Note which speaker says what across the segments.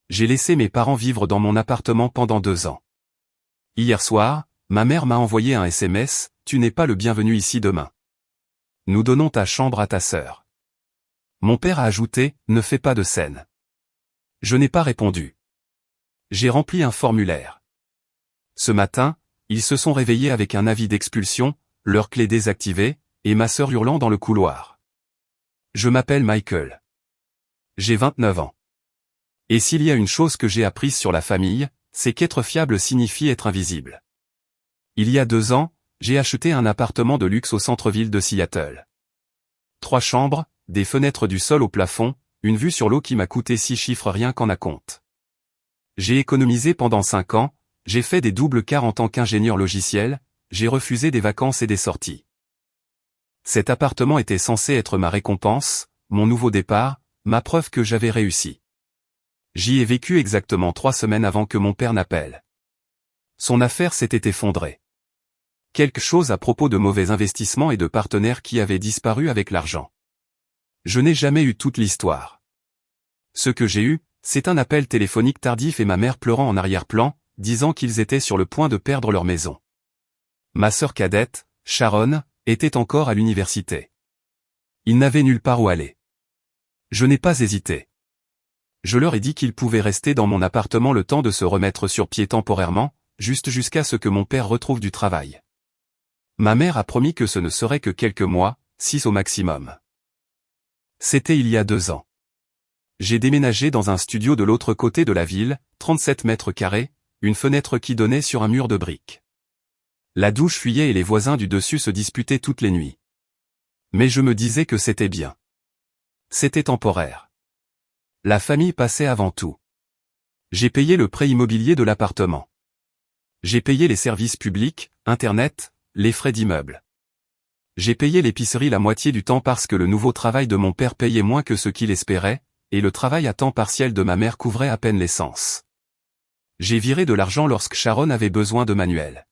Speaker 1: J'ai laissé mes parents vivre dans mon appartement pendant 2 ans. Hier soir, ma mère m'a envoyé un SMS, « Tu n'es pas le bienvenu ici demain. Nous donnons ta chambre à ta sœur. » Mon père a ajouté, « Ne fais pas de scène. » Je n'ai pas répondu. J'ai rempli un formulaire. Ce matin, ils se sont réveillés avec un avis d'expulsion, leur clé désactivée, et ma sœur hurlant dans le couloir. Je m'appelle Michael. J'ai 29 ans. Et s'il y a une chose que j'ai apprise sur la famille, c'est qu'être fiable signifie être invisible. Il y a 2 ans, j'ai acheté un appartement de luxe au centre-ville de Seattle. 3 chambres, des fenêtres du sol au plafond, une vue sur l'eau qui m'a coûté 6 chiffres rien qu'en acompte. J'ai économisé pendant 5 ans, j'ai fait des doubles quarts en tant qu'ingénieur logiciel, j'ai refusé des vacances et des sorties. Cet appartement était censé être ma récompense, mon nouveau départ, ma preuve que j'avais réussi. J'y ai vécu exactement 3 semaines avant que mon père n'appelle. Son affaire s'était effondrée. Quelque chose à propos de mauvais investissements et de partenaires qui avaient disparu avec l'argent. Je n'ai jamais eu toute l'histoire. Ce que j'ai eu, c'est un appel téléphonique tardif et ma mère pleurant en arrière-plan, disant qu'ils étaient sur le point de perdre leur maison. Ma sœur cadette, Sharon, était encore à l'université. Ils n'avaient nulle part où aller. Je n'ai pas hésité. Je leur ai dit qu'ils pouvaient rester dans mon appartement le temps de se remettre sur pied temporairement, juste jusqu'à ce que mon père retrouve du travail. Ma mère a promis que ce ne serait que quelques mois, 6 au maximum. C'était il y a 2 ans. J'ai déménagé dans un studio de l'autre côté de la ville, 37 mètres carrés, une fenêtre qui donnait sur un mur de briques. La douche fuyait et les voisins du dessus se disputaient toutes les nuits. Mais je me disais que c'était bien. C'était temporaire. La famille passait avant tout. J'ai payé le prêt immobilier de l'appartement. J'ai payé les services publics, Internet, les frais d'immeuble. J'ai payé l'épicerie la moitié du temps parce que le nouveau travail de mon père payait moins que ce qu'il espérait, et le travail à temps partiel de ma mère couvrait à peine l'essence. J'ai viré de l'argent lorsque Sharon avait besoin de manuel.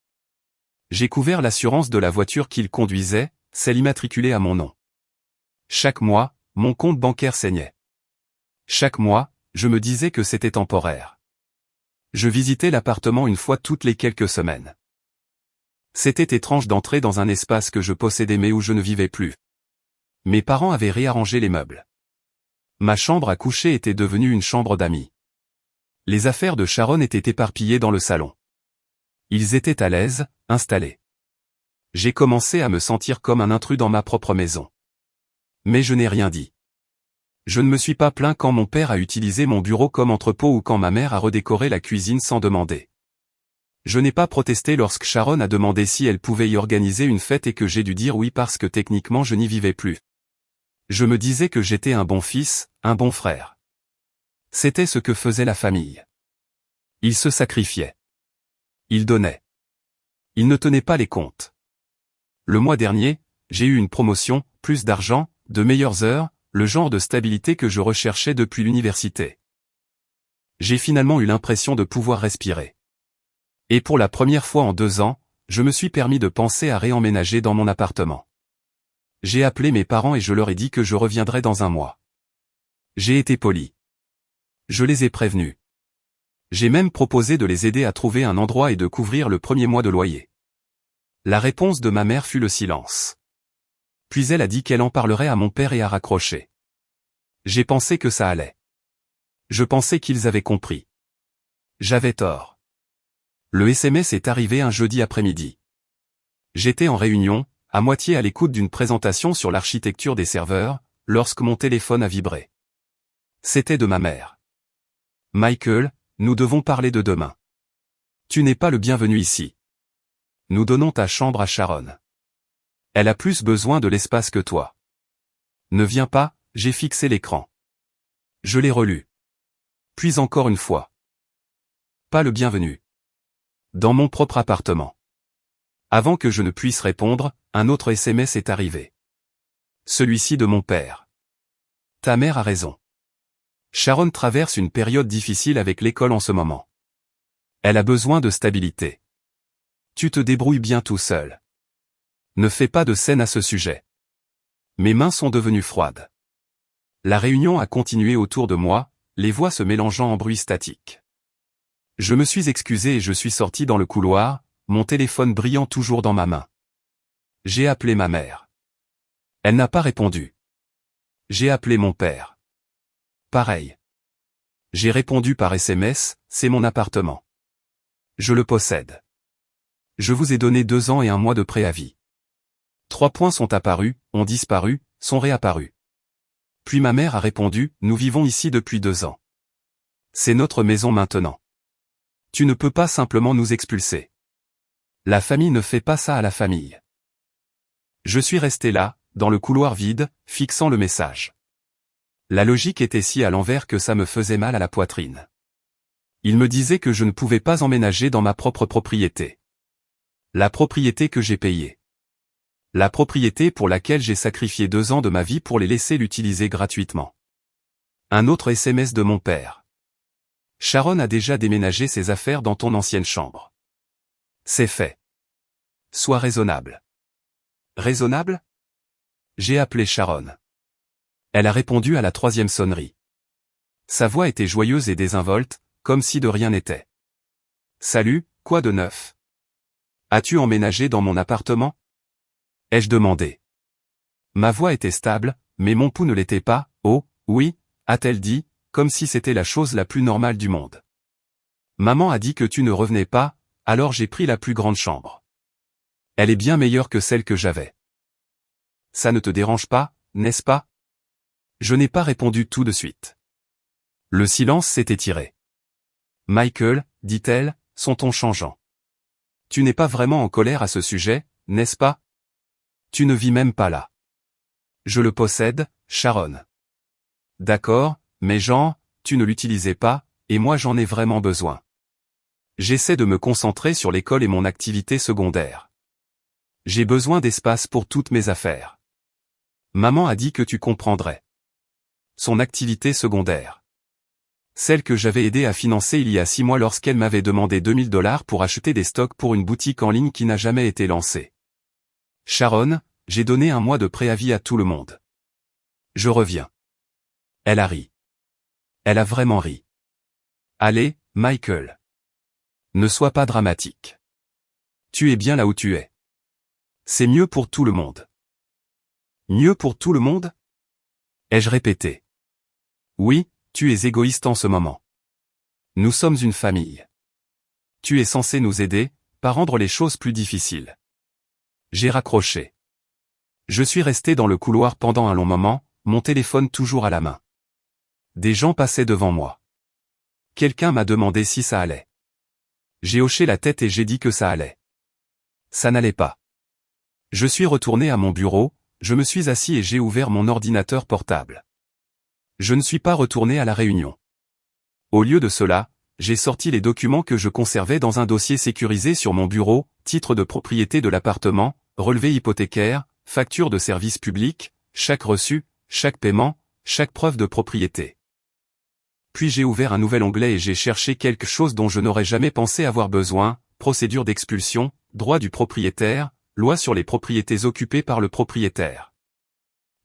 Speaker 1: J'ai couvert l'assurance de la voiture qu'il conduisait, celle immatriculée à mon nom. Chaque mois, mon compte bancaire saignait. Chaque mois, je me disais que c'était temporaire. Je visitais l'appartement une fois toutes les quelques semaines. C'était étrange d'entrer dans un espace que je possédais mais où je ne vivais plus. Mes parents avaient réarrangé les meubles. Ma chambre à coucher était devenue une chambre d'amis. Les affaires de Sharon étaient éparpillées dans le salon. Ils étaient à l'aise, installés. J'ai commencé à me sentir comme un intrus dans ma propre maison. Mais je n'ai rien dit. Je ne me suis pas plaint quand mon père a utilisé mon bureau comme entrepôt ou quand ma mère a redécoré la cuisine sans demander. Je n'ai pas protesté lorsque Sharon a demandé si elle pouvait y organiser une fête et que j'ai dû dire oui parce que techniquement je n'y vivais plus. Je me disais que j'étais un bon fils, un bon frère. C'était ce que faisait la famille. Ils se sacrifiaient. Ils donnaient. Ils ne tenaient pas les comptes. Le mois dernier, j'ai eu une promotion, plus d'argent, de meilleures heures, le genre de stabilité que je recherchais depuis l'université. J'ai finalement eu l'impression de pouvoir respirer. Et pour la première fois en 2 ans, je me suis permis de penser à réemménager dans mon appartement. J'ai appelé mes parents et je leur ai dit que je reviendrais dans un mois. J'ai été poli. Je les ai prévenus. J'ai même proposé de les aider à trouver un endroit et de couvrir le premier mois de loyer. La réponse de ma mère fut le silence. Puis elle a dit qu'elle en parlerait à mon père et a raccroché. J'ai pensé que ça allait. Je pensais qu'ils avaient compris. J'avais tort. Le SMS est arrivé un jeudi après-midi. J'étais en réunion, à moitié à l'écoute d'une présentation sur l'architecture des serveurs, lorsque mon téléphone a vibré. C'était de ma mère. Michael, nous devons parler de demain. Tu n'es pas le bienvenu ici. Nous donnons ta chambre à Sharon. Elle a plus besoin de l'espace que toi. Ne viens pas, j'ai fixé l'écran. Je l'ai relu. Puis encore une fois. Pas le bienvenu. Dans mon propre appartement. Avant que je ne puisse répondre, un autre SMS est arrivé. Celui-ci de mon père. Ta mère a raison. Sharon traverse une période difficile avec l'école en ce moment. Elle a besoin de stabilité. Tu te débrouilles bien tout seul. Ne fais pas de scène à ce sujet. Mes mains sont devenues froides. La réunion a continué autour de moi, les voix se mélangeant en bruit statique. Je me suis excusé et je suis sorti dans le couloir, mon téléphone brillant toujours dans ma main. J'ai appelé ma mère. Elle n'a pas répondu. J'ai appelé mon père. Pareil. J'ai répondu par SMS, c'est mon appartement. Je le possède. Je vous ai donné 2 ans et 1 mois de préavis. 3 points sont apparus, ont disparu, sont réapparus. Puis ma mère a répondu, nous vivons ici depuis 2 ans. C'est notre maison maintenant. Tu ne peux pas simplement nous expulser. La famille ne fait pas ça à la famille. Je suis resté là, dans le couloir vide, fixant le message. La logique était si à l'envers que ça me faisait mal à la poitrine. Il me disait que je ne pouvais pas emménager dans ma propre propriété. La propriété que j'ai payée. La propriété pour laquelle j'ai sacrifié 2 ans de ma vie pour les laisser l'utiliser gratuitement. Un autre SMS de mon père. Sharon a déjà déménagé ses affaires dans ton ancienne chambre. C'est fait. Sois raisonnable. Raisonnable? J'ai appelé Sharon. Elle a répondu à la 3e sonnerie. Sa voix était joyeuse et désinvolte, comme si de rien n'était. Salut, quoi de neuf? As-tu emménagé dans mon appartement? Ai-je demandé. Ma voix était stable, mais mon pouls ne l'était pas. Oh, oui, a-t-elle dit, comme si c'était la chose la plus normale du monde. Maman a dit que tu ne revenais pas, alors j'ai pris la plus grande chambre. Elle est bien meilleure que celle que j'avais. Ça ne te dérange pas, n'est-ce pas? Je n'ai pas répondu tout de suite. Le silence s'est étiré. Michael, dit-elle, son ton changeant. Tu n'es pas vraiment en colère à ce sujet, n'est-ce pas? Tu ne vis même pas là. Je le possède, Sharon. D'accord, mais Jean, tu ne l'utilisais pas, et moi j'en ai vraiment besoin. J'essaie de me concentrer sur l'école et mon activité secondaire. J'ai besoin d'espace pour toutes mes affaires. Maman a dit que tu comprendrais. Son activité secondaire. Celle que j'avais aidé à financer il y a 6 mois lorsqu'elle m'avait demandé $2000 pour acheter des stocks pour une boutique en ligne qui n'a jamais été lancée. Sharon, j'ai donné 1 mois de préavis à tout le monde. Je reviens. Elle a ri. Elle a vraiment ri. Allez, Michael. Ne sois pas dramatique. Tu es bien là où tu es. C'est mieux pour tout le monde. Mieux pour tout le monde? Ai-je répété. Oui, tu es égoïste en ce moment. Nous sommes une famille. Tu es censé nous aider, pas rendre les choses plus difficiles. J'ai raccroché. Je suis resté dans le couloir pendant un long moment, mon téléphone toujours à la main. Des gens passaient devant moi. Quelqu'un m'a demandé si ça allait. J'ai hoché la tête et j'ai dit que ça allait. Ça n'allait pas. Je suis retourné à mon bureau, je me suis assis et j'ai ouvert mon ordinateur portable. Je ne suis pas retourné à la réunion. Au lieu de cela, j'ai sorti les documents que je conservais dans un dossier sécurisé sur mon bureau, titre de propriété de l'appartement, relevé hypothécaire, facture de service public, chaque reçu, chaque paiement, chaque preuve de propriété. Puis j'ai ouvert un nouvel onglet et j'ai cherché quelque chose dont je n'aurais jamais pensé avoir besoin, procédure d'expulsion, droit du propriétaire, loi sur les propriétés occupées par le propriétaire.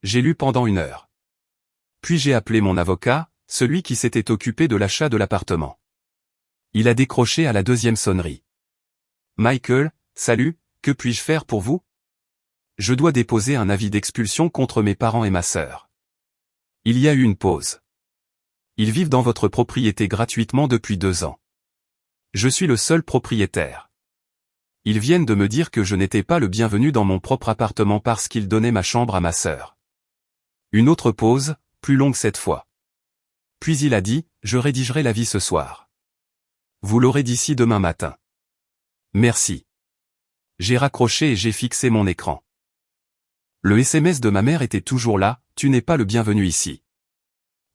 Speaker 1: J'ai lu pendant 1 heure. Puis j'ai appelé mon avocat, celui qui s'était occupé de l'achat de l'appartement. Il a décroché à la 2e sonnerie. Michael, salut, que puis-je faire pour vous? Je dois déposer un avis d'expulsion contre mes parents et ma sœur. Il y a eu une pause. Ils vivent dans votre propriété gratuitement depuis 2 ans. Je suis le seul propriétaire. Ils viennent de me dire que je n'étais pas le bienvenu dans mon propre appartement parce qu'ils donnaient ma chambre à ma sœur. Une autre pause, plus longue cette fois. Puis il a dit, je rédigerai l'avis ce soir. Vous l'aurez d'ici demain matin. Merci. J'ai raccroché et j'ai fixé mon écran. Le SMS de ma mère était toujours là, tu n'es pas le bienvenu ici.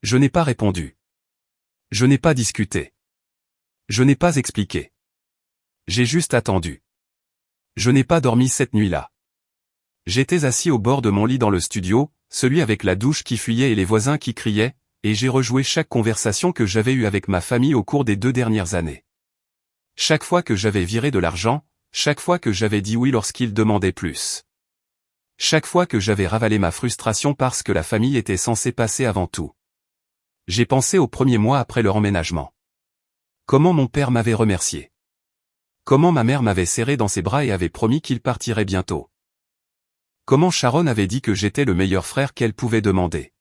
Speaker 1: Je n'ai pas répondu. Je n'ai pas discuté. Je n'ai pas expliqué. J'ai juste attendu. Je n'ai pas dormi cette nuit-là. J'étais assis au bord de mon lit dans le studio, celui avec la douche qui fuyait et les voisins qui criaient, et j'ai rejoué chaque conversation que j'avais eue avec ma famille au cours des 2 dernières années. Chaque fois que j'avais viré de l'argent, chaque fois que j'avais dit oui lorsqu'ils demandaient plus. Chaque fois que j'avais ravalé ma frustration parce que la famille était censée passer avant tout. J'ai pensé aux premiers mois après leur emménagement. Comment mon père m'avait remercié. Comment ma mère m'avait serré dans ses bras et avait promis qu'il partirait bientôt. Comment Sharon avait dit que j'étais le meilleur frère qu'elle pouvait demander.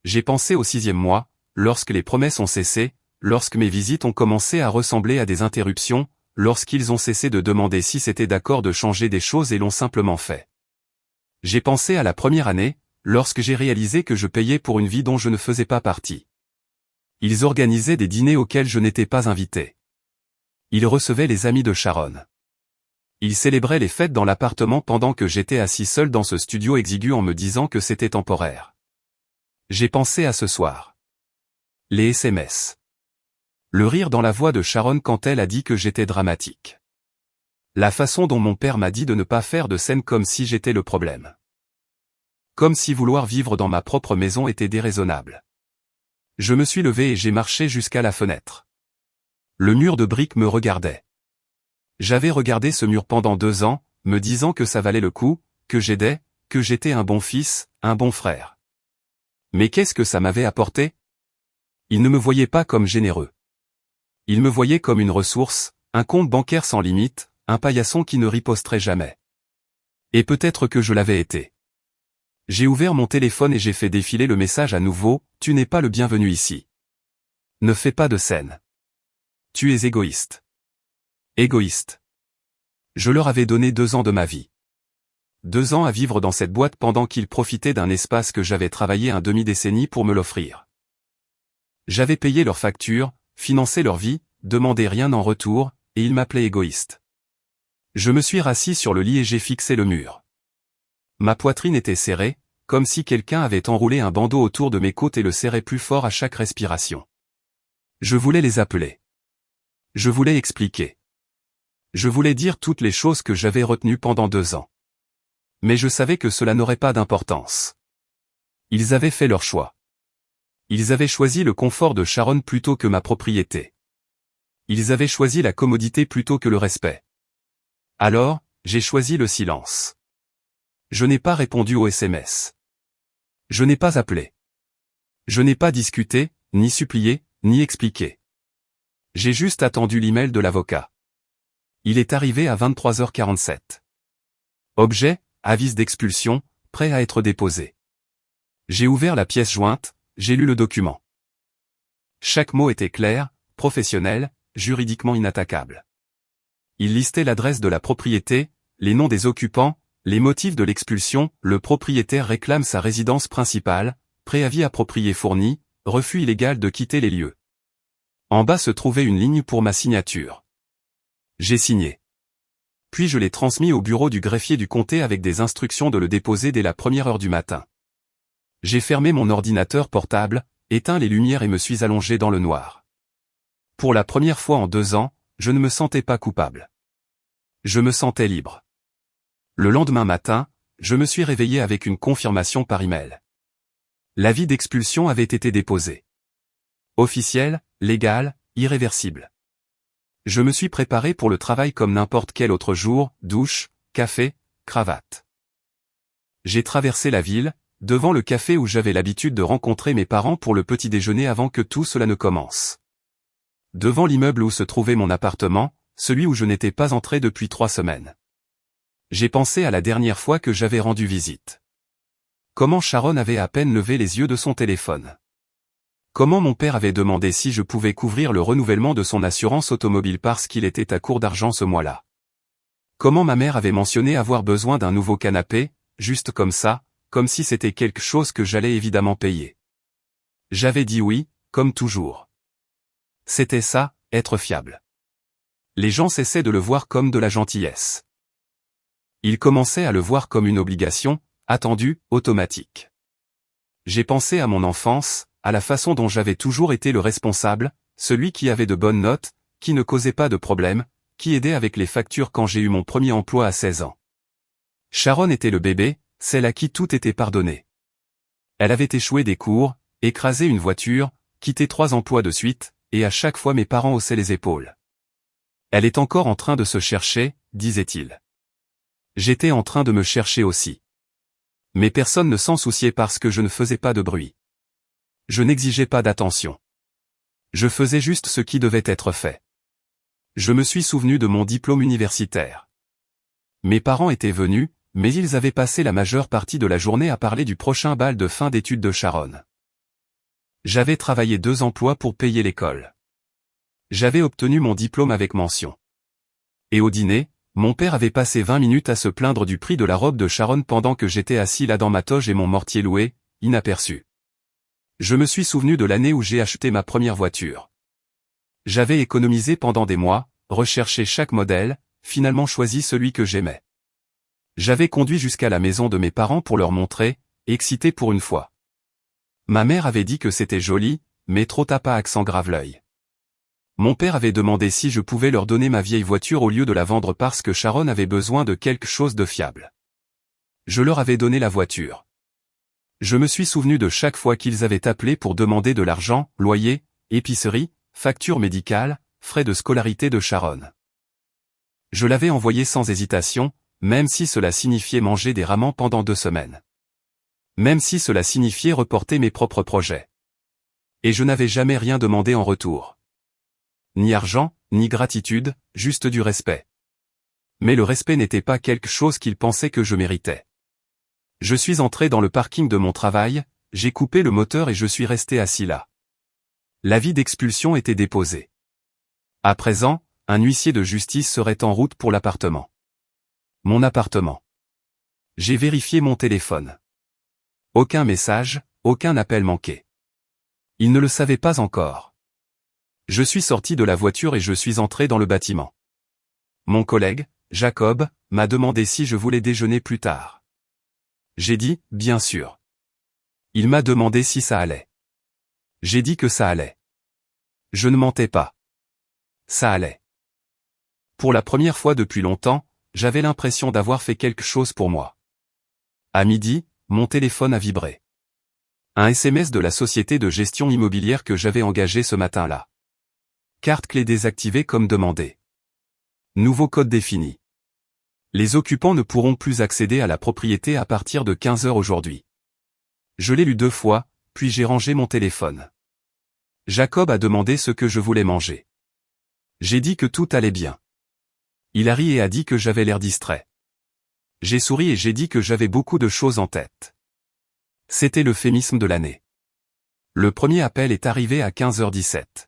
Speaker 1: J'ai pensé au 6e mois, lorsque les promesses ont cessé, lorsque mes visites ont commencé à ressembler à des interruptions, lorsqu'ils ont cessé de demander si c'était d'accord de changer des choses et l'ont simplement fait. J'ai pensé à la première année, lorsque j'ai réalisé que je payais pour une vie dont je ne faisais pas partie. Ils organisaient des dîners auxquels je n'étais pas invité. Ils recevaient les amis de Sharon. Ils célébraient les fêtes dans l'appartement pendant que j'étais assis seul dans ce studio exigu en me disant que c'était temporaire. J'ai pensé à ce soir. Les SMS. Le rire dans la voix de Sharon quand elle a dit que j'étais dramatique. La façon dont mon père m'a dit de ne pas faire de scène comme si j'étais le problème. Comme si vouloir vivre dans ma propre maison était déraisonnable. Je me suis levé et j'ai marché jusqu'à la fenêtre. Le mur de briques me regardait. J'avais regardé ce mur pendant 2 ans, me disant que ça valait le coup, que j'aidais, que j'étais un bon fils, un bon frère. Mais qu'est-ce que ça m'avait apporté? Il ne me voyait pas comme généreux. Il me voyait comme une ressource, un compte bancaire sans limite, un paillasson qui ne riposterait jamais. Et peut-être que je l'avais été. J'ai ouvert mon téléphone et j'ai fait défiler le message à nouveau, « Tu n'es pas le bienvenu ici. Ne fais pas de scène. Tu es égoïste. » Égoïste. Je leur avais donné 2 ans de ma vie. 2 ans à vivre dans cette boîte pendant qu'ils profitaient d'un espace que j'avais travaillé un demi-décennie pour me l'offrir. J'avais payé leurs factures, financé leur vie, demandé rien en retour, et ils m'appelaient égoïste. Je me suis rassis sur le lit et j'ai fixé le mur. Ma poitrine était serrée, comme si quelqu'un avait enroulé un bandeau autour de mes côtes et le serrait plus fort à chaque respiration. Je voulais les appeler. Je voulais expliquer. Je voulais dire toutes les choses que j'avais retenues pendant 2 ans. Mais je savais que cela n'aurait pas d'importance. Ils avaient fait leur choix. Ils avaient choisi le confort de Sharon plutôt que ma propriété. Ils avaient choisi la commodité plutôt que le respect. Alors, j'ai choisi le silence. Je n'ai pas répondu aux SMS. Je n'ai pas appelé. Je n'ai pas discuté, ni supplié, ni expliqué. J'ai juste attendu l'email de l'avocat. Il est arrivé à 23h47. Objet, avis d'expulsion, prêt à être déposé. J'ai ouvert la pièce jointe, j'ai lu le document. Chaque mot était clair, professionnel, juridiquement inattaquable. Il listait l'adresse de la propriété, les noms des occupants, les motifs de l'expulsion, le propriétaire réclame sa résidence principale, préavis approprié fourni, refus illégal de quitter les lieux. En bas se trouvait une ligne pour ma signature. J'ai signé. Puis je l'ai transmis au bureau du greffier du comté avec des instructions de le déposer dès la 1 heure du matin. J'ai fermé mon ordinateur portable, éteint les lumières et me suis allongé dans le noir. Pour la première fois en 2 ans, je ne me sentais pas coupable. Je me sentais libre. Le lendemain matin, je me suis réveillé avec une confirmation par email. L'avis d'expulsion avait été déposé. Officiel, légal, irréversible. Je me suis préparé pour le travail comme n'importe quel autre jour, douche, café, cravate. J'ai traversé la ville, devant le café où j'avais l'habitude de rencontrer mes parents pour le petit déjeuner avant que tout cela ne commence. Devant l'immeuble où se trouvait mon appartement, celui où je n'étais pas entré depuis 3 semaines. J'ai pensé à la dernière fois que j'avais rendu visite. Comment Sharon avait à peine levé les yeux de son téléphone. Comment mon père avait demandé si je pouvais couvrir le renouvellement de son assurance automobile parce qu'il était à court d'argent ce mois-là. Comment ma mère avait mentionné avoir besoin d'un nouveau canapé, juste comme ça, comme si c'était quelque chose que j'allais évidemment payer. J'avais dit oui, comme toujours. C'était ça, être fiable. Les gens cessaient de le voir comme de la gentillesse. Ils commençaient à le voir comme une obligation, attendue, automatique. J'ai pensé à mon enfance, à la façon dont j'avais toujours été le responsable, celui qui avait de bonnes notes, qui ne causait pas de problème, qui aidait avec les factures quand j'ai eu mon premier emploi à 16 ans. Sharon était le bébé, celle à qui tout était pardonné. Elle avait échoué des cours, écrasé une voiture, quitté 3 emplois de suite, et à chaque fois mes parents haussaient les épaules. Elle est encore en train de se chercher, disait-il. J'étais en train de me chercher aussi. Mais personne ne s'en souciait parce que je ne faisais pas de bruit. Je n'exigeais pas d'attention. Je faisais juste ce qui devait être fait. Je me suis souvenu de mon diplôme universitaire. Mes parents étaient venus, mais ils avaient passé la majeure partie de la journée à parler du prochain bal de fin d'études de Sharon. J'avais travaillé 2 emplois pour payer l'école. J'avais obtenu mon diplôme avec mention. Et au dîner, mon père avait passé 20 minutes à se plaindre du prix de la robe de Sharon pendant que j'étais assis là dans ma toge et mon mortier loué, inaperçu. Je me suis souvenu de l'année où j'ai acheté ma première voiture. J'avais économisé pendant des mois, recherché chaque modèle, finalement choisi celui que j'aimais. J'avais conduit jusqu'à la maison de mes parents pour leur montrer, excité pour une fois. Ma mère avait dit que c'était joli, mais trop tapa accent grave l'œil. Mon père avait demandé si je pouvais leur donner ma vieille voiture au lieu de la vendre parce que Sharon avait besoin de quelque chose de fiable. Je leur avais donné la voiture. Je me suis souvenu de chaque fois qu'ils avaient appelé pour demander de l'argent, loyer, épicerie, facture médicale, frais de scolarité de Sharon. Je l'avais envoyé sans hésitation, même si cela signifiait manger des ramen pendant 2 semaines. Même si cela signifiait reporter mes propres projets. Et je n'avais jamais rien demandé en retour. Ni argent, ni gratitude, juste du respect. Mais le respect n'était pas quelque chose qu'ils pensaient que je méritais. Je suis entré dans le parking de mon travail, j'ai coupé le moteur et je suis resté assis là. L'avis d'expulsion était déposé. À présent, un huissier de justice serait en route pour l'appartement. Mon appartement. J'ai vérifié mon téléphone. Aucun message, aucun appel manqué. Il ne le savait pas encore. Je suis sorti de la voiture et je suis entré dans le bâtiment. Mon collègue, Jacob, m'a demandé si je voulais déjeuner plus tard. J'ai dit, bien sûr. Il m'a demandé si ça allait. J'ai dit que ça allait. Je ne mentais pas. Ça allait. Pour la première fois depuis longtemps, j'avais l'impression d'avoir fait quelque chose pour moi. À midi, mon téléphone a vibré. Un SMS de la société de gestion immobilière que j'avais engagée ce matin-là. Carte clé désactivée comme demandé. Nouveau code défini. Les occupants ne pourront plus accéder à la propriété à partir de 15 heures aujourd'hui. Je l'ai lu 2 fois, puis j'ai rangé mon téléphone. Jacob a demandé ce que je voulais manger. J'ai dit que tout allait bien. Il a ri et a dit que j'avais l'air distrait. J'ai souri et j'ai dit que j'avais beaucoup de choses en tête. C'était l'euphémisme de l'année. Le premier appel est arrivé à 15h17.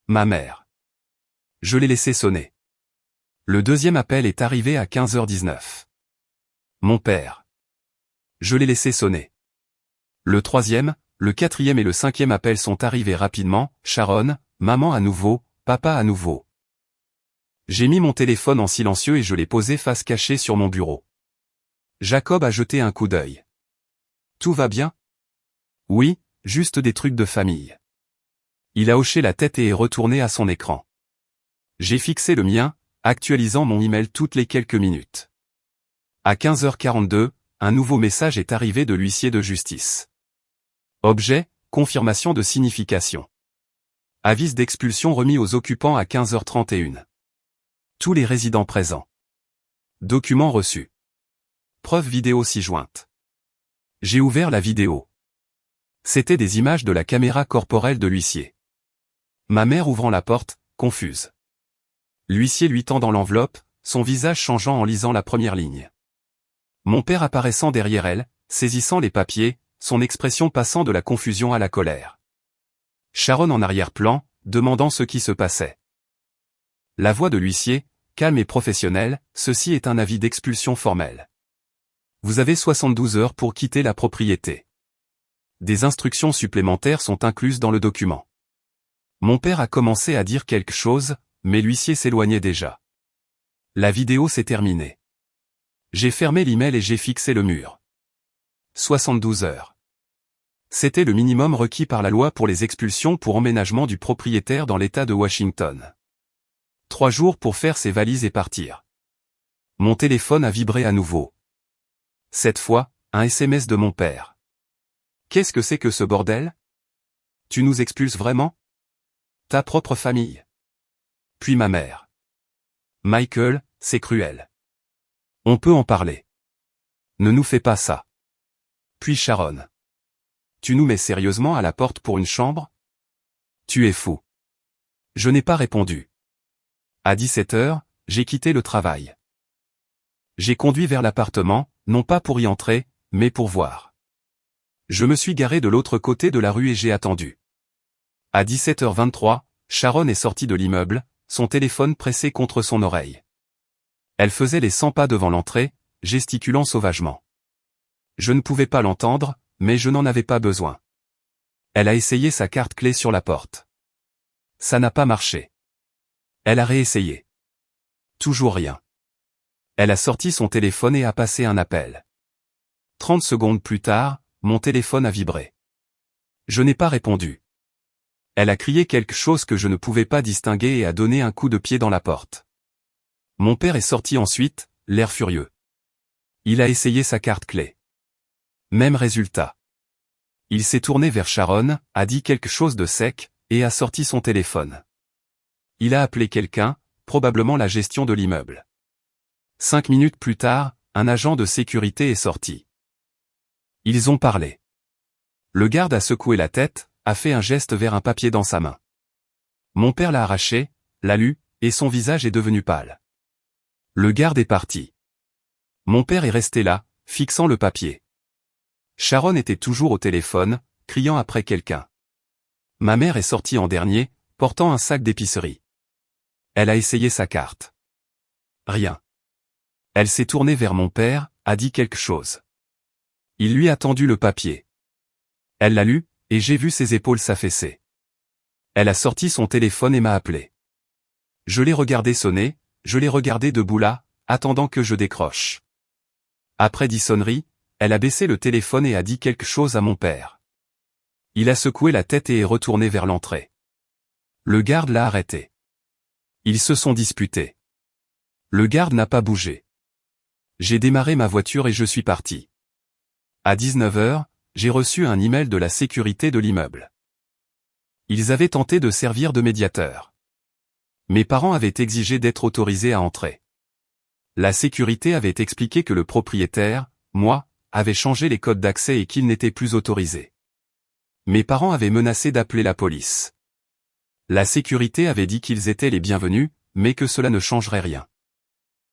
Speaker 1: Ma mère. Je l'ai laissé sonner. Le deuxième appel est arrivé à 15h19. Mon père. Je l'ai laissé sonner. Le troisième, le quatrième et le cinquième appel sont arrivés rapidement, Sharon, maman à nouveau, papa à nouveau. J'ai mis mon téléphone en silencieux et je l'ai posé face cachée sur mon bureau. Jacob a jeté un coup d'œil. Tout va bien? Oui, juste des trucs de famille. Il a hoché la tête et est retourné à son écran. J'ai fixé le mien, actualisant mon email toutes les quelques minutes. À 15h42, un nouveau message est arrivé de l'huissier de justice. Objet, confirmation de signification. Avis d'expulsion remis aux occupants à 15h31. Tous les résidents présents. Document reçu. Preuve vidéo ci-jointe. J'ai ouvert la vidéo. C'était des images de la caméra corporelle de l'huissier. Ma mère ouvrant la porte, confuse. L'huissier lui tendant l'enveloppe, son visage changeant en lisant la première ligne. Mon père apparaissant derrière elle, saisissant les papiers, son expression passant de la confusion à la colère. Sharon en arrière-plan, demandant ce qui se passait. La voix de l'huissier, calme et professionnelle, ceci est un avis d'expulsion formel. Vous avez 72 heures pour quitter la propriété. Des instructions supplémentaires sont incluses dans le document. Mon père a commencé à dire quelque chose, mais l'huissier s'éloignait déjà. La vidéo s'est terminée. J'ai fermé l'email et j'ai fixé le mur. 72 heures. C'était le minimum requis par la loi pour les expulsions pour emménagement du propriétaire dans l'État de Washington. 3 jours pour faire ses valises et partir. Mon téléphone a vibré à nouveau. Cette fois, un SMS de mon père. Qu'est-ce que c'est que ce bordel? Tu nous expulses vraiment? Ta propre famille. Puis ma mère. Michael, c'est cruel. On peut en parler. Ne nous fais pas ça. Puis Sharon. tu nous mets sérieusement à la porte pour une chambre? Tu es fou. Je n'ai pas répondu. À 17h, j'ai quitté le travail. J'ai conduit vers l'appartement, non pas pour y entrer, mais pour voir. Je me suis garé de l'autre côté de la rue et j'ai attendu. À 17h23, Sharon est sortie de l'immeuble, son téléphone pressé contre son oreille. Elle faisait les 100 pas devant l'entrée, gesticulant sauvagement. Je ne pouvais pas l'entendre, mais je n'en avais pas besoin. Elle a essayé sa carte clé sur la porte. Ça n'a pas marché. Elle a réessayé. Toujours rien. Elle a sorti son téléphone et a passé un appel. 30 secondes plus tard, mon téléphone a vibré. Je n'ai pas répondu. Elle a crié quelque chose que je ne pouvais pas distinguer et a donné un coup de pied dans la porte. Mon père est sorti ensuite, l'air furieux. Il a essayé sa carte clé. Même résultat. Il s'est tourné vers Sharon, a dit quelque chose de sec, et a sorti son téléphone. Il a appelé quelqu'un, probablement la gestion de l'immeuble. 5 minutes plus tard, un agent de sécurité est sorti. Ils ont parlé. Le garde a secoué la tête, a fait un geste vers un papier dans sa main. Mon père l'a arraché, l'a lu, et son visage est devenu pâle. Le garde est parti. Mon père est resté là, fixant le papier. Sharon était toujours au téléphone, criant après quelqu'un. Ma mère est sortie en dernier, portant un sac d'épicerie. Elle a essayé sa carte. Rien. Elle s'est tournée vers mon père, a dit quelque chose. Il lui a tendu le papier. Elle l'a lu, et j'ai vu ses épaules s'affaisser. Elle a sorti son téléphone et m'a appelé. Je l'ai regardé sonner, je l'ai regardé debout là, attendant que je décroche. Après 10 sonneries, elle a baissé le téléphone et a dit quelque chose à mon père. Il a secoué la tête et est retourné vers l'entrée. Le garde l'a arrêté. Ils se sont disputés. Le garde n'a pas bougé. J'ai démarré ma voiture et je suis parti. À 19h, j'ai reçu un email de la sécurité de l'immeuble. Ils avaient tenté de servir de médiateur. Mes parents avaient exigé d'être autorisés à entrer. La sécurité avait expliqué que le propriétaire, moi, avait changé les codes d'accès et qu'il n'était plus autorisé. Mes parents avaient menacé d'appeler la police. La sécurité avait dit qu'ils étaient les bienvenus, mais que cela ne changerait rien.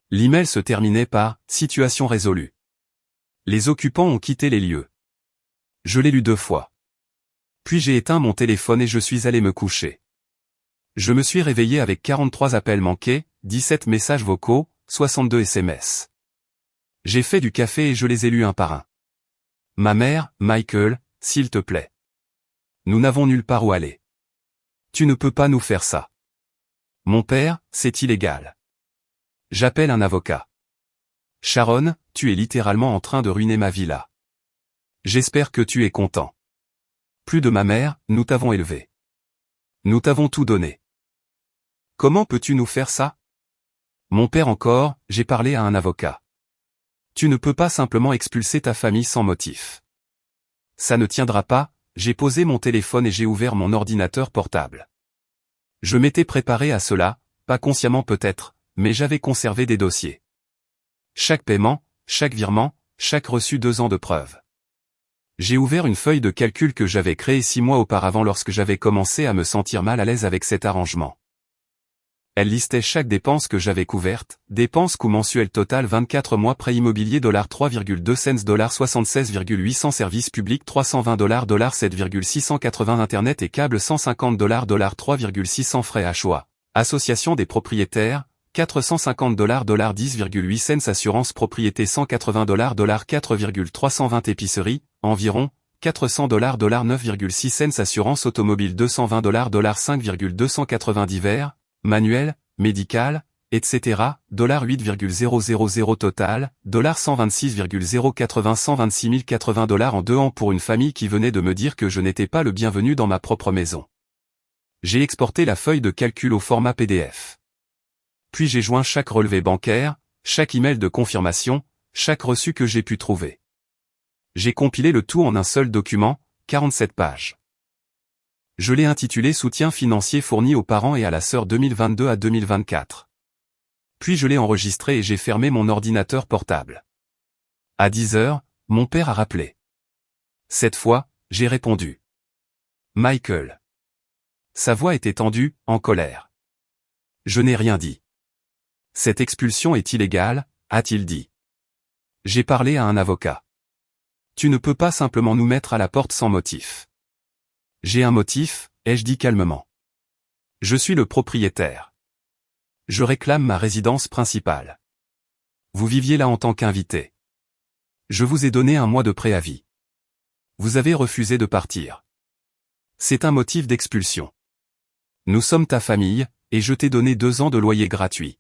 Speaker 1: L'email se terminait par « Situation résolue ». Les occupants ont quitté les lieux. Je l'ai lu 2 fois. Puis j'ai éteint mon téléphone et je suis allé me coucher. Je me suis réveillé avec 43 appels manqués, 17 messages vocaux, 62 SMS. J'ai fait du café et je les ai lus un par un. Ma mère, Michael, s'il te plaît. Nous n'avons nulle part où aller. Tu ne peux pas nous faire ça. Mon père, c'est illégal. J'appelle un avocat. Sharon, tu es littéralement en train de ruiner ma vie là. J'espère que tu es content. Plus de ma mère, nous t'avons élevé. Nous t'avons tout donné. Comment peux-tu nous faire ça? Mon père encore, j'ai parlé à un avocat. Tu ne peux pas simplement expulser ta famille sans motif. Ça ne tiendra pas, j'ai posé mon téléphone et j'ai ouvert mon ordinateur portable. Je m'étais préparé à cela, pas consciemment peut-être, mais j'avais conservé des dossiers. Chaque paiement, chaque virement, chaque reçu 2 ans de preuves. J'ai ouvert une feuille de calcul que j'avais créée 6 mois auparavant lorsque j'avais commencé à me sentir mal à l'aise avec cet arrangement. Elle listait chaque dépense que j'avais couverte, dépenses coût mensuel total 24 mois prêt immobilier $3,2 cents $76,800 services publics $320 $7,680 internet et câble $150 $3,600 frais à choix, association des propriétaires, $450 10,8 cents assurance propriété $180 4,320 épicerie, environ, $400 9,6 cents assurance automobile $220 5,280 divers, manuel, médical, etc., $8,000 total, $126,080 126 080 en 2 ans pour une famille qui venait de me dire que je n'étais pas le bienvenu dans ma propre maison. J'ai exporté la feuille de calcul au format PDF. Puis j'ai joint chaque relevé bancaire, chaque email de confirmation, chaque reçu que j'ai pu trouver. J'ai compilé le tout en un seul document, 47 pages. Je l'ai intitulé Soutien financier fourni aux parents et à la sœur 2022 à 2024. Puis je l'ai enregistré et j'ai fermé mon ordinateur portable. À 10h, mon père a rappelé. Cette fois, j'ai répondu. Michael. Sa voix était tendue, en colère. Je n'ai rien dit. Cette expulsion est illégale, a-t-il dit. J'ai parlé à un avocat. Tu ne peux pas simplement nous mettre à la porte sans motif. J'ai un motif, ai-je dit calmement. Je suis le propriétaire. Je réclame ma résidence principale. Vous viviez là en tant qu'invité. Je vous ai donné un mois de préavis. Vous avez refusé de partir. C'est un motif d'expulsion. Nous sommes ta famille, et je t'ai donné 2 ans de loyer gratuit.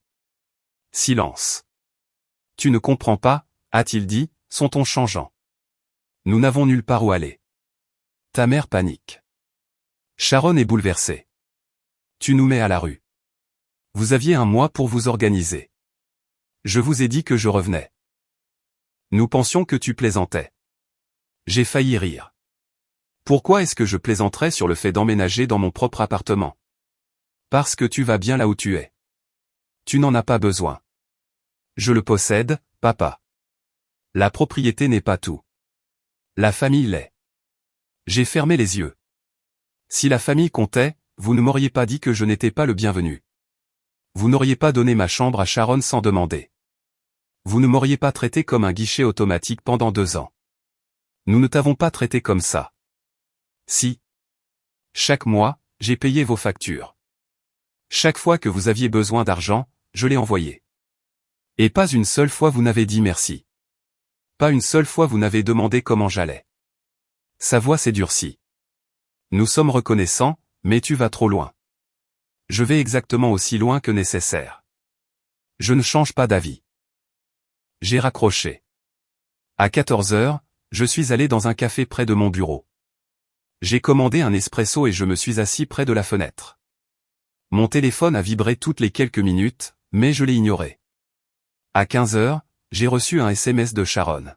Speaker 1: Silence. Tu ne comprends pas, a-t-il dit, son ton changeant. Nous n'avons nulle part où aller. Ta mère panique. Sharon est bouleversée. Tu nous mets à la rue. Vous aviez un mois pour vous organiser. Je vous ai dit que je revenais. Nous pensions que tu plaisantais. J'ai failli rire. Pourquoi est-ce que je plaisanterais sur le fait d'emménager dans mon propre appartement? Parce que tu vas bien là où tu es. Tu n'en as pas besoin. Je le possède, papa. La propriété n'est pas tout. La famille l'est. J'ai fermé les yeux. Si la famille comptait, vous ne m'auriez pas dit que je n'étais pas le bienvenu. Vous n'auriez pas donné ma chambre à Sharon sans demander. Vous ne m'auriez pas traité comme un guichet automatique pendant 2 ans. Nous ne t'avons pas traité comme ça. Si. Chaque mois, j'ai payé vos factures. Chaque fois que vous aviez besoin d'argent, je l'ai envoyé. Et pas une seule fois vous n'avez dit merci. Pas une seule fois vous n'avez demandé comment j'allais. Sa voix s'est durcie. Nous sommes reconnaissants, mais tu vas trop loin. Je vais exactement aussi loin que nécessaire. Je ne change pas d'avis. J'ai raccroché. À 14 heures, je suis allé dans un café près de mon bureau. J'ai commandé un espresso et je me suis assis près de la fenêtre. Mon téléphone a vibré toutes les quelques minutes, mais je l'ai ignoré. À 15 heures, j'ai reçu un SMS de Sharon.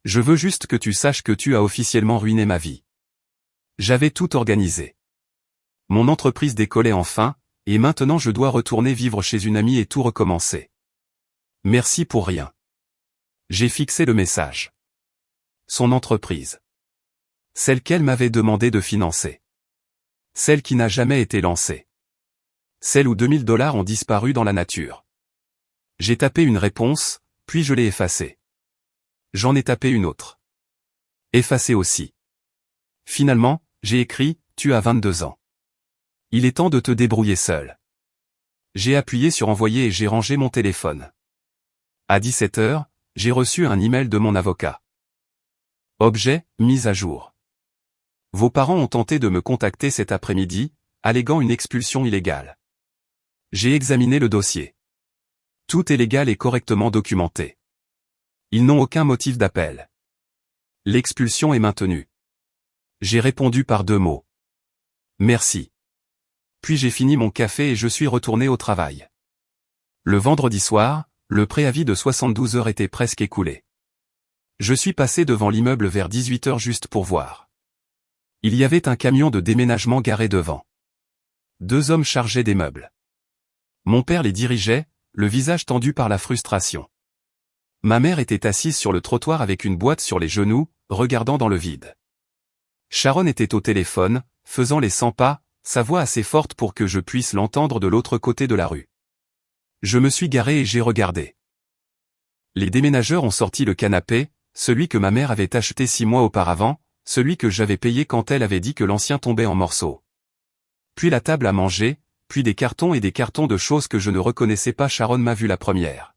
Speaker 1: Je veux juste que tu saches que tu as officiellement ruiné ma vie. J'avais tout organisé. Mon entreprise décollait enfin, et maintenant je dois retourner vivre chez une amie et tout recommencer. Merci pour rien. J'ai fixé le message. Son entreprise. Celle qu'elle m'avait demandé de financer. Celle qui n'a jamais été lancée. Celle où $2000 ont disparu dans la nature. J'ai tapé une réponse, puis je l'ai effacée. J'en ai tapé une autre. Effacée aussi. Finalement, j'ai écrit, tu as 22 ans. Il est temps de te débrouiller seul. J'ai appuyé sur envoyer et j'ai rangé mon téléphone. À 17 heures, j'ai reçu un email de mon avocat. Objet, mise à jour. Vos parents ont tenté de me contacter cet après-midi, alléguant une expulsion illégale. J'ai examiné le dossier. Tout est légal et correctement documenté. Ils n'ont aucun motif d'appel. L'expulsion est maintenue. J'ai répondu par 2 mots. Merci. Puis j'ai fini mon café et je suis retourné au travail. Le vendredi soir, le préavis de 72 heures était presque écoulé. Je suis passé devant l'immeuble vers 18 heures juste pour voir. Il y avait un camion de déménagement garé devant. 2 hommes chargeaient des meubles. Mon père les dirigeait, le visage tendu par la frustration. Ma mère était assise sur le trottoir avec une boîte sur les genoux, regardant dans le vide. Sharon était au téléphone, faisant les 100 pas, sa voix assez forte pour que je puisse l'entendre de l'autre côté de la rue. Je me suis garé et j'ai regardé. Les déménageurs ont sorti le canapé, celui que ma mère avait acheté 6 mois auparavant, celui que j'avais payé quand elle avait dit que l'ancien tombait en morceaux. Puis la table à manger, puis des cartons et des cartons de choses que je ne reconnaissais pas. Sharon m'a vu la première.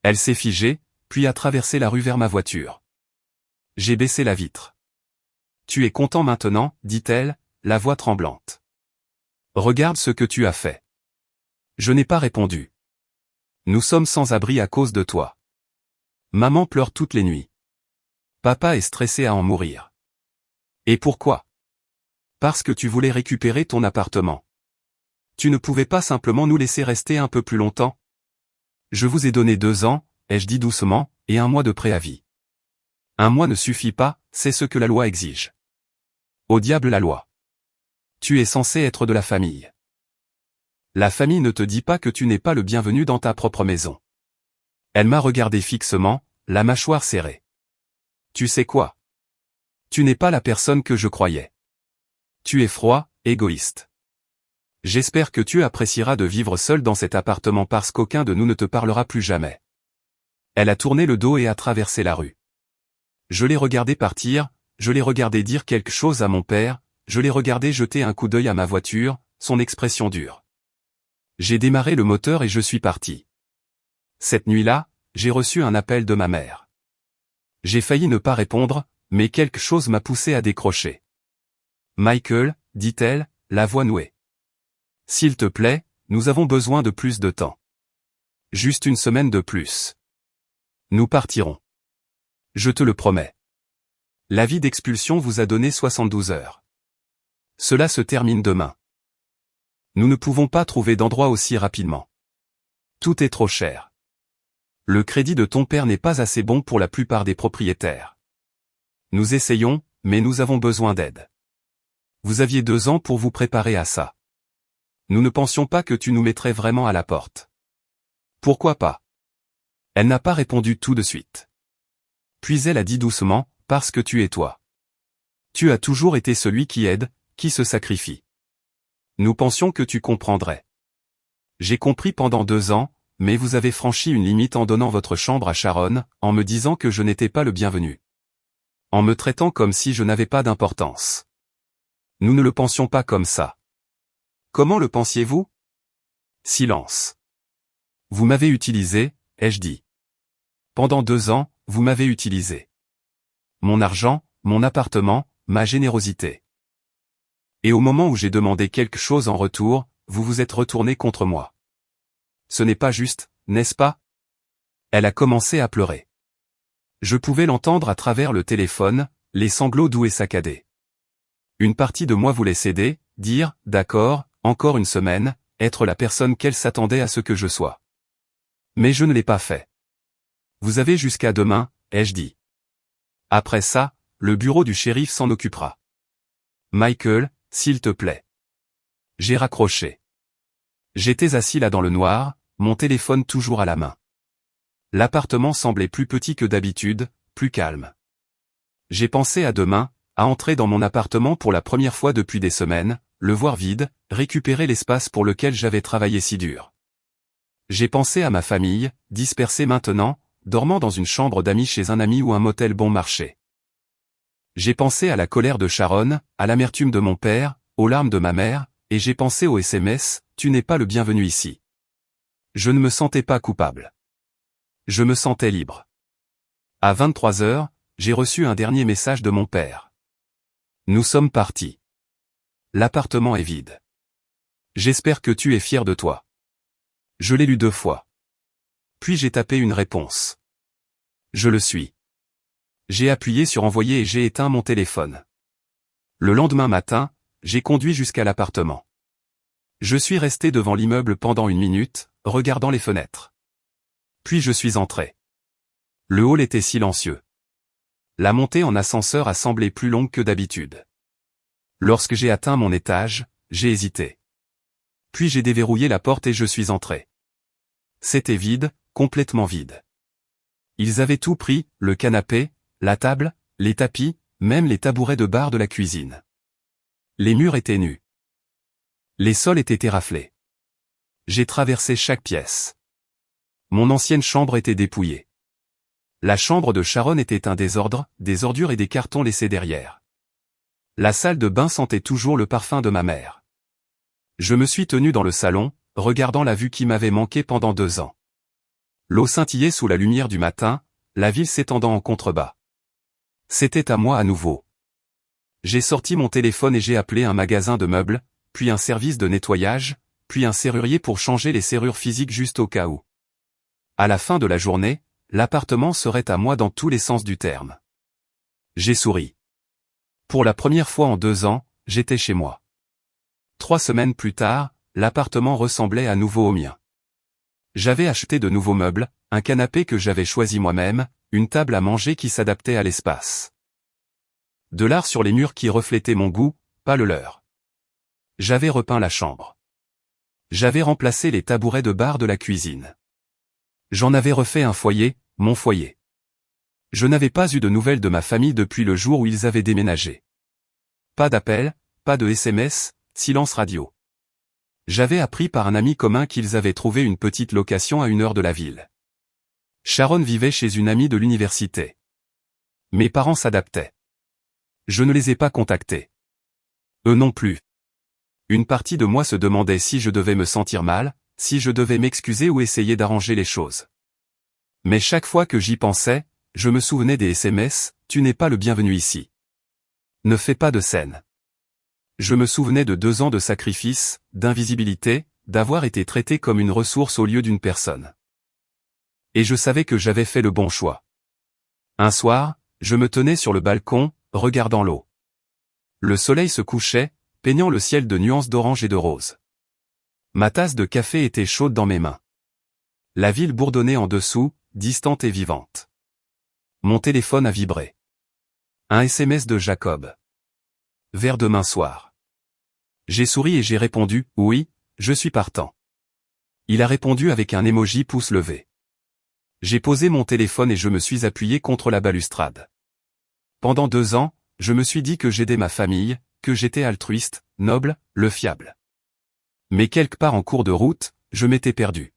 Speaker 1: Elle s'est figée, puis a traversé la rue vers ma voiture. J'ai baissé la vitre. Tu es content maintenant, dit-elle, la voix tremblante. Regarde ce que tu as fait. Je n'ai pas répondu. Nous sommes sans abri à cause de toi. Maman pleure toutes les nuits. Papa est stressé à en mourir. Et pourquoi? Parce que tu voulais récupérer ton appartement. Tu ne pouvais pas simplement nous laisser rester un peu plus longtemps? Je vous ai donné 2 ans, ai-je dit doucement, et 1 mois de préavis. 1 mois ne suffit pas, c'est ce que la loi exige. Au diable la loi. Tu es censé être de la famille. La famille ne te dit pas que tu n'es pas le bienvenu dans ta propre maison. Elle m'a regardé fixement, la mâchoire serrée. Tu sais quoi? Tu n'es pas la personne que je croyais. Tu es froid, égoïste. J'espère que tu apprécieras de vivre seul dans cet appartement parce qu'aucun de nous ne te parlera plus jamais. Elle a tourné le dos et a traversé la rue. Je l'ai regardé partir, je l'ai regardé dire quelque chose à mon père, je l'ai regardé jeter un coup d'œil à ma voiture, son expression dure. J'ai démarré le moteur et je suis parti. Cette nuit-là, j'ai reçu un appel de ma mère. J'ai failli ne pas répondre, mais quelque chose m'a poussé à décrocher. Michael, dit-elle, la voix nouée. S'il te plaît, nous avons besoin de plus de temps. Juste une semaine de plus. Nous partirons. Je te le promets. L'avis d'expulsion vous a donné 72 heures. Cela se termine demain. Nous ne pouvons pas trouver d'endroit aussi rapidement. Tout est trop cher. Le crédit de ton père n'est pas assez bon pour la plupart des propriétaires. Nous essayons, mais nous avons besoin d'aide. Vous aviez 2 ans pour vous préparer à ça. Nous ne pensions pas que tu nous mettrais vraiment à la porte. Pourquoi pas? Elle n'a pas répondu tout de suite. Puis elle a dit doucement, parce que tu es toi. Tu as toujours été celui qui aide, qui se sacrifie. Nous pensions que tu comprendrais. J'ai compris pendant 2 ans, mais vous avez franchi une limite en donnant votre chambre à Sharon, en me disant que je n'étais pas le bienvenu. En me traitant comme si je n'avais pas d'importance. Nous ne le pensions pas comme ça. Comment le pensiez-vous? Silence. Vous m'avez utilisé, ai-je dit. Pendant 2 ans, vous m'avez utilisé. Mon argent, mon appartement, ma générosité. Et au moment où j'ai demandé quelque chose en retour, vous vous êtes retourné contre moi. Ce n'est pas juste, n'est-ce pas? Elle a commencé à pleurer. Je pouvais l'entendre à travers le téléphone, les sanglots doux et saccadés. Une partie de moi voulait céder, dire, d'accord, encore une semaine, être la personne qu'elle s'attendait à ce que je sois. Mais je ne l'ai pas fait. Vous avez jusqu'à demain, ai-je dit. Après ça, le bureau du shérif s'en occupera. Michael, s'il te plaît. J'ai raccroché. J'étais assis là dans le noir, mon téléphone toujours à la main. L'appartement semblait plus petit que d'habitude, plus calme. J'ai pensé à demain, à entrer dans mon appartement pour la première fois depuis des semaines, le voir vide, récupérer l'espace pour lequel j'avais travaillé si dur. J'ai pensé à ma famille, dispersée maintenant, dormant dans une chambre d'amis chez un ami ou un motel bon marché. J'ai pensé à la colère de Sharon, à l'amertume de mon père, aux larmes de ma mère, et j'ai pensé au SMS, tu n'es pas le bienvenu ici. Je ne me sentais pas coupable. Je me sentais libre. À 23 heures, j'ai reçu un dernier message de mon père. Nous sommes partis. L'appartement est vide. J'espère que tu es fier de toi. Je l'ai lu 2 fois. Puis j'ai tapé une réponse. Je le suis. J'ai appuyé sur envoyer et j'ai éteint mon téléphone. Le lendemain matin, j'ai conduit jusqu'à l'appartement. Je suis resté devant l'immeuble pendant 1 minute, regardant les fenêtres. Puis je suis entré. Le hall était silencieux. La montée en ascenseur a semblé plus longue que d'habitude. Lorsque j'ai atteint mon étage, j'ai hésité. Puis j'ai déverrouillé la porte et je suis entré. C'était vide, complètement vide. Ils avaient tout pris, le canapé, la table, les tapis, même les tabourets de bar de la cuisine. Les murs étaient nus. Les sols étaient éraflés. J'ai traversé chaque pièce. Mon ancienne chambre était dépouillée. La chambre de Sharon était un désordre, des ordures et des cartons laissés derrière. La salle de bain sentait toujours le parfum de ma mère. Je me suis tenu dans le salon, regardant la vue qui m'avait manqué pendant 2 ans. L'eau scintillait sous la lumière du matin, la ville s'étendant en contrebas. C'était à moi à nouveau. J'ai sorti mon téléphone et j'ai appelé un magasin de meubles, puis un service de nettoyage, puis un serrurier pour changer les serrures physiques juste au cas où. À la fin de la journée, l'appartement serait à moi dans tous les sens du terme. J'ai souri. Pour la première fois en 2 ans, j'étais chez moi. 3 semaines plus tard, l'appartement ressemblait à nouveau au mien. J'avais acheté de nouveaux meubles, un canapé que j'avais choisi moi-même, une table à manger qui s'adaptait à l'espace. De l'art sur les murs qui reflétait mon goût, pas le leur. J'avais repeint la chambre. J'avais remplacé les tabourets de bar de la cuisine. J'en avais refait un foyer, mon foyer. Je n'avais pas eu de nouvelles de ma famille depuis le jour où ils avaient déménagé. Pas d'appel, pas de SMS, silence radio. J'avais appris par un ami commun qu'ils avaient trouvé une petite location à 1 heure de la ville. Sharon vivait chez une amie de l'université. Mes parents s'adaptaient. Je ne les ai pas contactés. Eux non plus. Une partie de moi se demandait si je devais me sentir mal, si je devais m'excuser ou essayer d'arranger les choses. Mais chaque fois que j'y pensais, je me souvenais des SMS, « Tu n'es pas le bienvenu ici. Ne fais pas de scène. » Je me souvenais de 2 ans de sacrifice, d'invisibilité, d'avoir été traité comme une ressource au lieu d'une personne. Et je savais que j'avais fait le bon choix. Un soir, je me tenais sur le balcon, regardant l'eau. Le soleil se couchait, peignant le ciel de nuances d'orange et de rose. Ma tasse de café était chaude dans mes mains. La ville bourdonnait en dessous, distante et vivante. Mon téléphone a vibré. Un SMS de Jacob. Vers demain soir. J'ai souri et j'ai répondu, oui, je suis partant. Il a répondu avec un emoji pouce levé. J'ai posé mon téléphone et je me suis appuyé contre la balustrade. Pendant 2 ans, je me suis dit que j'aidais ma famille, que j'étais altruiste, noble, le fiable. Mais quelque part en cours de route, je m'étais perdu.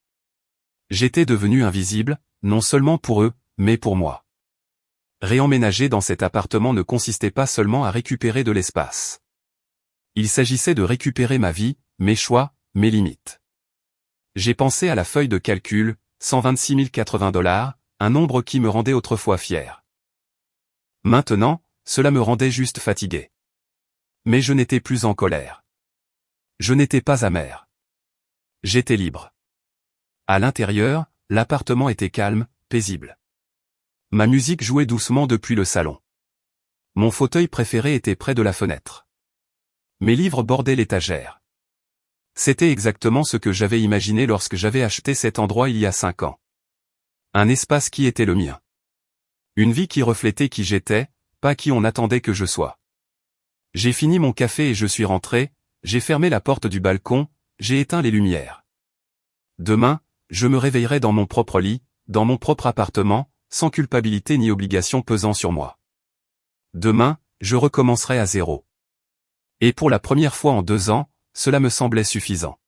Speaker 1: J'étais devenu invisible, non seulement pour eux, mais pour moi. Réemménager dans cet appartement ne consistait pas seulement à récupérer de l'espace. Il s'agissait de récupérer ma vie, mes choix, mes limites. J'ai pensé à la feuille de calcul, 126 080 $, un nombre qui me rendait autrefois fier. Maintenant, cela me rendait juste fatigué. Mais je n'étais plus en colère. Je n'étais pas amer. J'étais libre. À l'intérieur, l'appartement était calme, paisible. Ma musique jouait doucement depuis le salon. Mon fauteuil préféré était près de la fenêtre. Mes livres bordaient l'étagère. C'était exactement ce que j'avais imaginé lorsque j'avais acheté cet endroit il y a 5 ans. Un espace qui était le mien. Une vie qui reflétait qui j'étais, pas qui on attendait que je sois. J'ai fini mon café et je suis rentré, j'ai fermé la porte du balcon, j'ai éteint les lumières. Demain, je me réveillerai dans mon propre lit, dans mon propre appartement, sans culpabilité ni obligation pesant sur moi. Demain, je recommencerai à zéro. Et pour la première fois en 2 ans, cela me semblait suffisant.